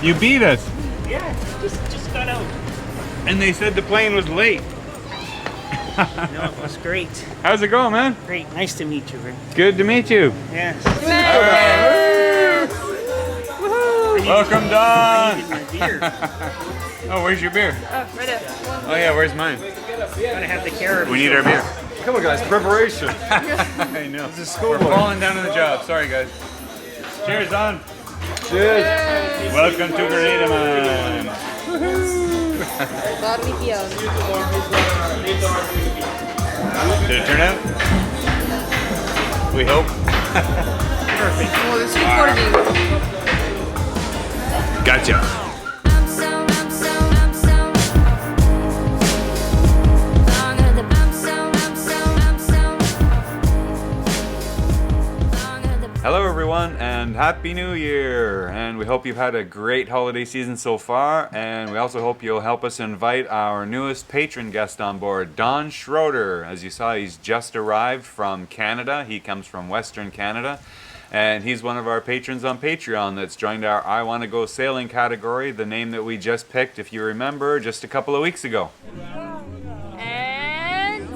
You beat us. Yeah, just got out. And they said the plane was late. No, it was great. How's it going, man? Great. Nice to meet you, Rick. Good to meet you. Yes. Welcome, Don. I needed my beer. Oh, where's your beer? Oh, right up. Oh yeah, where's mine? Gotta have the carrot. We need our beer. Come on, guys, preparation. I know. This is school. We're falling down on the job. Sorry, guys. Cheers, Don. Cheers. Welcome to Grenada, man. Barbecue. Did it turn out? We hope. Perfect. Oh, it's recording. Gotcha. Hello everyone and Happy New Year, and we hope you've had a great holiday season so far, and we also hope you'll help us invite our newest patron guest on board, Don Schroeder. As you saw, he's just arrived from Canada. He comes from Western Canada, and he's one of our patrons on Patreon that's joined our I Want to Go Sailing category, the name that we just picked, if you remember, just a couple of weeks ago. And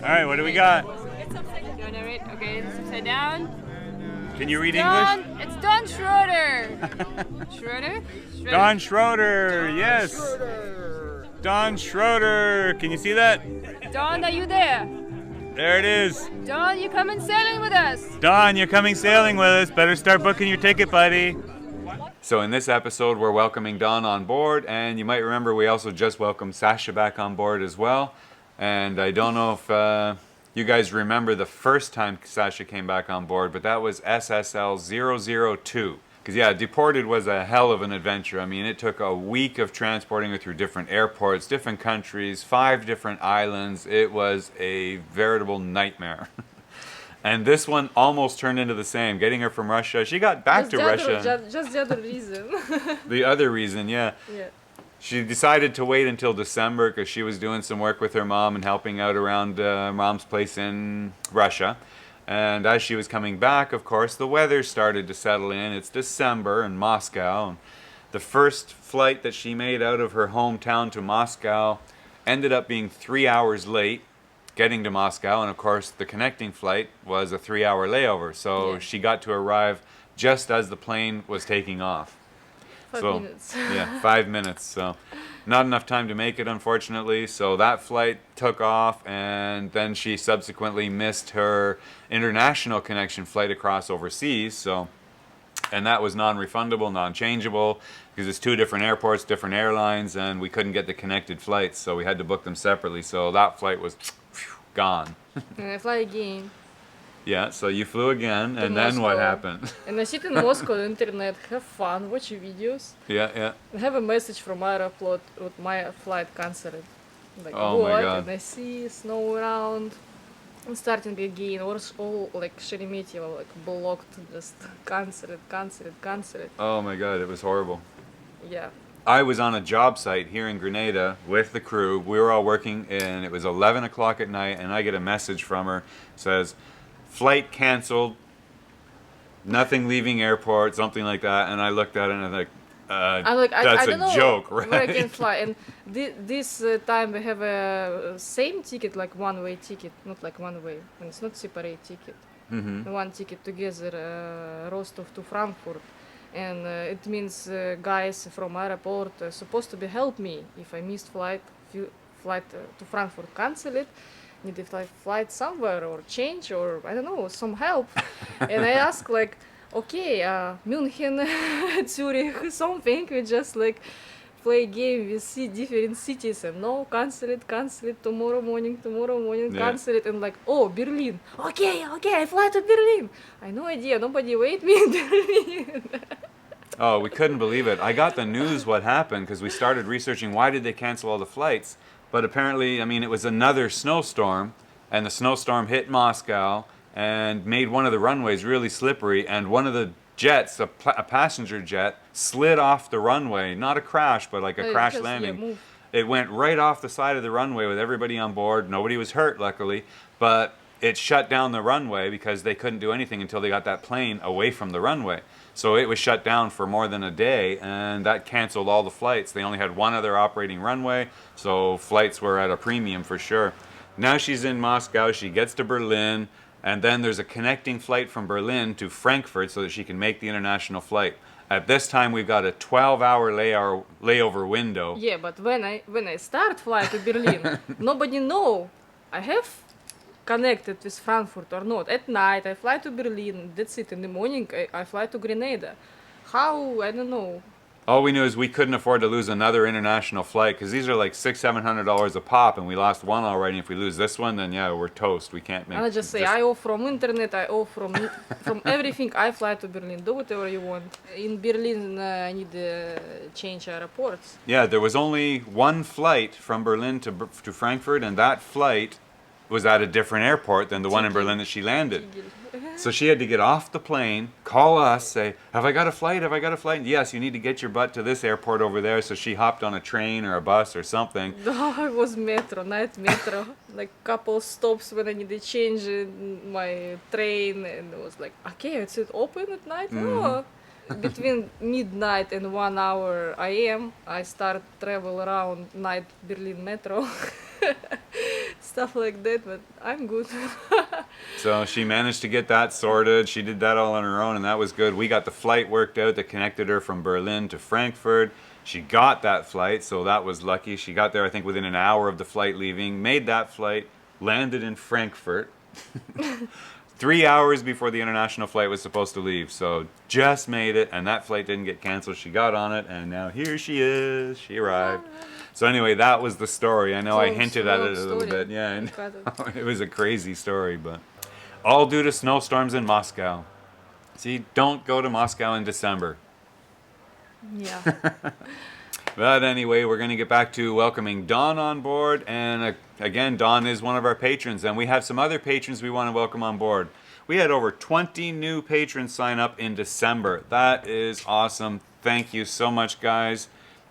Alright, what do we got? you wanna narrate? Okay, it's upside down. Can you read Don, English? it's Don Schroeder. Schroeder? Don Schroeder, yes. Don Schroeder, can you see that? Don, are you there? There it is. Don, you coming sailing with us? Don, you're coming sailing with us. Better start booking your ticket, buddy. So in this episode, we're welcoming Don on board, and you might remember we also just welcomed Sasha back on board as well. And I don't know if you guys remember the first time Sasha came back on board, but that was SSL 002. Because yeah, deported was a hell of an adventure. I mean, it took a week of transporting her through different airports, different countries, 5 different islands. It was a veritable nightmare. And this one almost turned into the same. Getting her from Russia, she got back to Russia. Just the other reason. The other reason, yeah. Yeah. She decided to wait until December because she was doing some work with her mom and helping out around mom's place in Russia. And as she was coming back, of course, the weather started to settle in. It's December in Moscow. And the first flight that she made out of her hometown to Moscow ended up being 3 hours late getting to Moscow. And of course, the connecting flight was a 3-hour layover. So Yeah. she got to arrive just as the plane was taking off. 5 So, minutes. yeah, 5 minutes. So not enough time to make it, unfortunately. So that flight took off, and then she subsequently missed her international connection flight across overseas. So, and that was non-refundable, non-changeable, because it's 2 different airports, different airlines, and we couldn't get the connected flights, so we had to book them separately. So that flight was gone. And I fly again. Yeah, so you flew again, To and then what Moscow. happened? And I sit in Moscow on internet, have fun, watch videos. Yeah, yeah. I have a message from Aeroport with my flight cancelled. Like Oh my what? God. And I see snow around. I'm starting again. All like Sheremetyevo like blocked, just cancelled. Oh my God, it was horrible. Yeah. I was on a job site here in Grenada with the crew. We were all working, and it was 11 o'clock at night, and I get a message from her. Says, flight canceled, nothing leaving airport, something like that. And I looked at it and I was like, that's I don't know a joke, where I can right? fly. And this time we have a same ticket, like one-way ticket, not like one-way, and it's not separate ticket. Mm-hmm. One ticket together, Rostov to Frankfurt. And it means guys from airport supposed to be help me if I missed flight to Frankfurt, cancel it. Need to flight somewhere or change or I don't know, some help. And I ask like, okay, München, Zurich, something. We just like play game. We see different cities and no, cancel it tomorrow morning, Yeah. cancel it. And like, oh, Berlin. Okay, I fly to Berlin. I no idea. Nobody wait me in Berlin. Oh, we couldn't believe it. I got the news what happened because we started researching why did they cancel all the flights. But apparently, I mean, it was another snowstorm, and the snowstorm hit Moscow and made one of the runways really slippery, and one of the jets, a passenger jet, slid off the runway. Not a crash, but like a crash Just, yeah, landing. move. It went right off the side of the runway with everybody on board. Nobody was hurt, luckily, but it shut down the runway because they couldn't do anything until they got that plane away from the runway. So it was shut down for more than a day, and that canceled all the flights. They only had one other operating runway, so flights were at a premium for sure. Now she's in Moscow, she gets to Berlin, and then there's a connecting flight from Berlin to Frankfurt so that she can make the international flight. At this time, we've got a 12-hour layover window. Yeah, but when I start fly to Berlin, nobody know I have connected with Frankfurt or not. At night I fly to Berlin, that's it. In the morning I fly to Grenada. How? I don't know. All we knew is we couldn't afford to lose another international flight because these are like $600-700 a pop, and we lost one already. If we lose this one, then yeah, we're toast. We can't make. And I just say I off from internet, I off from everything. I fly to Berlin. Do whatever you want. In Berlin, I need to change airports. Yeah, there was only one flight from Berlin to Frankfurt, and that flight was at a different airport than the one in Berlin that she landed. So she had to get off the plane, call us, say, have I got a flight? Have I got a flight? Yes, you need to get your butt to this airport over there. So she hopped on a train or a bus or something. No, it was metro, night metro. Like couple stops when I need to change my train, and it was like, okay, it's open at night? No. Between midnight and 1 hour AM, I start travel around night Berlin metro. Stuff like that, but I'm good. So she managed to get that sorted. She did that all on her own, and that was good. We got the flight worked out that connected her from Berlin to Frankfurt. She got that flight, so that was lucky. She got there, I think, within an hour of the flight leaving, made that flight, landed in Frankfurt 3 hours before the international flight was supposed to leave. So just made it, and that flight didn't get canceled. She got on it, and now here she is. She arrived. So anyway, that was the story. I know I hinted at it a little bit. Yeah, and it was a crazy story, but all due to snowstorms in Moscow. See, don't go to Moscow in December. Yeah. But anyway, we're going to get back to welcoming Dawn on board. And again, Dawn is one of our patrons, and we have some other patrons we want to welcome on board. We had over 20 new patrons sign up in December. That is awesome. Thank you so much, guys.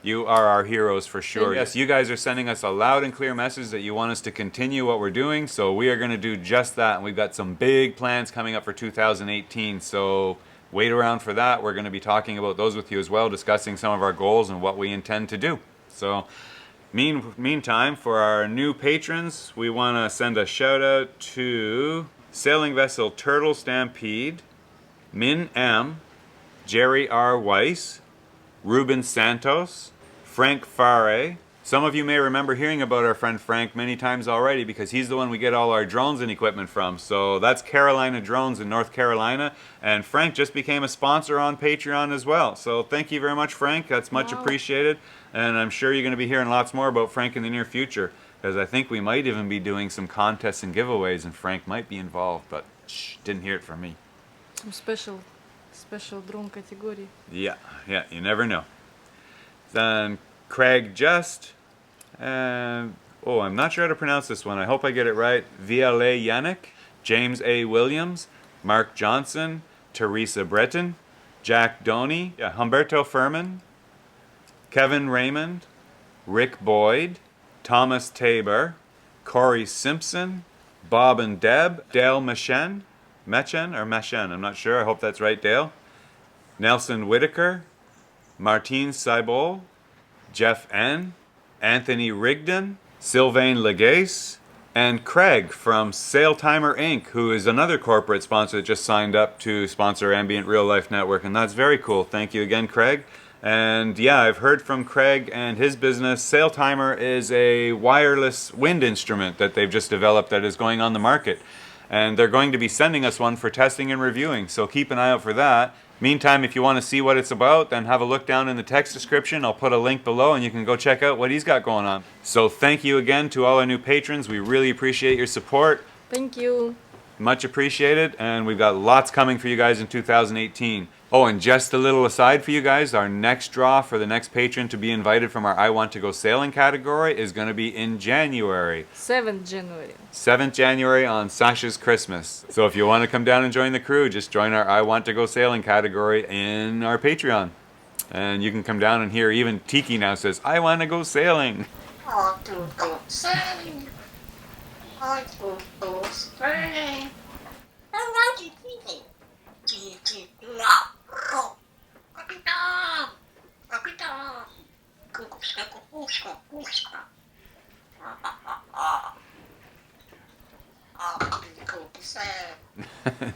You are our heroes for sure. Yes, you guys are sending us a loud and clear message that you want us to continue what we're doing, so we are going to do just that. And we've got some big plans coming up for 2018, so wait around for that. We're going to be talking about those with you as well, discussing some of our goals and what we intend to do. So meantime, for our new patrons, we want to send a shout out to Sailing Vessel Turtle Stampede, Min M, Jerry R. Weiss, Ruben Santos, Frank Fare. Some of you may remember hearing about our friend Frank many times already because he's the one we get all our drones and equipment from. So that's Carolina Drones in North Carolina, and Frank just became a sponsor on Patreon as well. So thank you very much, Frank. That's much appreciated, and I'm sure you're going to be hearing lots more about Frank in the near future because I think we might even be doing some contests and giveaways, and Frank might be involved, but shh, didn't hear it from me. Some special drone category. Yeah, you never know. Then Craig Just, I'm not sure how to pronounce this one. I hope I get it right. Viale Yannick, James A. Williams, Mark Johnson, Teresa Breton, Jack Doney, Humberto Furman, Kevin Raymond, Rick Boyd, Thomas Tabor, Corey Simpson, Bob and Deb, Dale Machen, I'm not sure. I hope that's right, Dale. Nelson Whitaker, Martine Seibol, Jeff N., Anthony Rigdon, Sylvain Legace, and Craig from SailTimer Inc., who is another corporate sponsor that just signed up to sponsor Ambient Real Life Network, and that's very cool. Thank you again, Craig. And yeah, I've heard from Craig and his business. SailTimer is a wireless wind instrument that they've just developed that is going on the market. And they're going to be sending us one for testing and reviewing, so keep an eye out for that. Meantime, if you want to see what it's about, then have a look down in the text description. I'll put a link below and you can go check out what he's got going on. So thank you again to all our new patrons. We really appreciate your support. Thank you. Much appreciated, and we've got lots coming for you guys in 2018. Oh, and just a little aside for you guys, our next draw for the next patron to be invited from our I Want to Go Sailing category is going to be in January. 7th January. 7th January on Sasha's Christmas. So if you want to come down and join the crew, just join our I Want to Go Sailing category in our Patreon. And you can come down and hear even Tiki now says, I want to go sailing. I want to go sailing.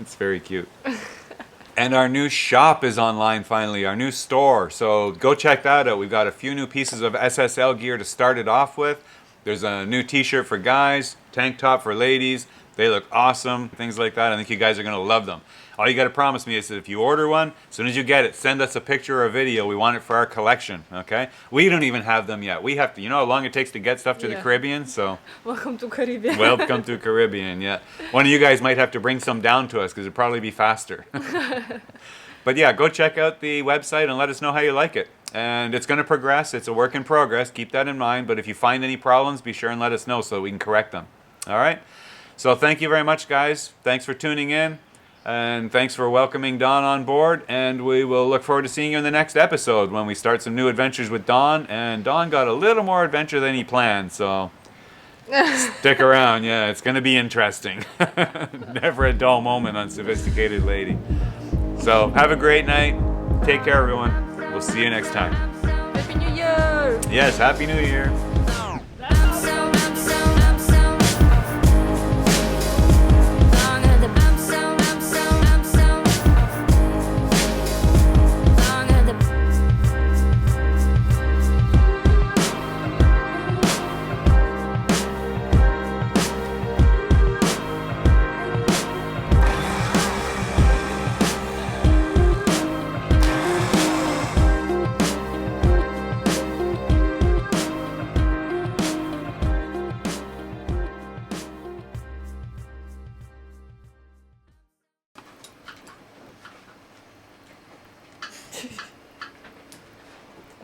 It's very cute. And our new shop is online finally, our new store. So go check that out. We've got a few new pieces of SSL gear to start it off with. There's a new t-shirt for guys, tank top for ladies. They look awesome, things like that. I think you guys are going to love them. All you got to promise me is that if you order one, as soon as you get it, send us a picture or a video. We want it for our collection, okay? We don't even have them yet. We have to, you know how long it takes to get stuff to the Yeah. Caribbean? So Welcome to Caribbean. welcome to Caribbean, yeah. One of you guys might have to bring some down to us because it'd probably be faster. But yeah, go check out the website and let us know how you like it. And it's going to progress. It's a work in progress. Keep that in mind. But if you find any problems, be sure and let us know so that we can correct them. All right? So thank you very much, guys. Thanks for tuning in. And thanks for welcoming Don on board. And we will look forward to seeing you in the next episode when we start some new adventures with Don. And Don got a little more adventure than he planned. So stick around. Yeah, it's going to be interesting. Never a dull moment on Sophisticated Lady. So have a great night. Take care, everyone. We'll see you next time. Happy New Year! Yes, Happy New Year.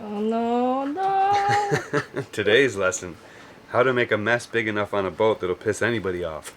Oh no, no! Today's lesson: how to make a mess big enough on a boat that'll piss anybody off.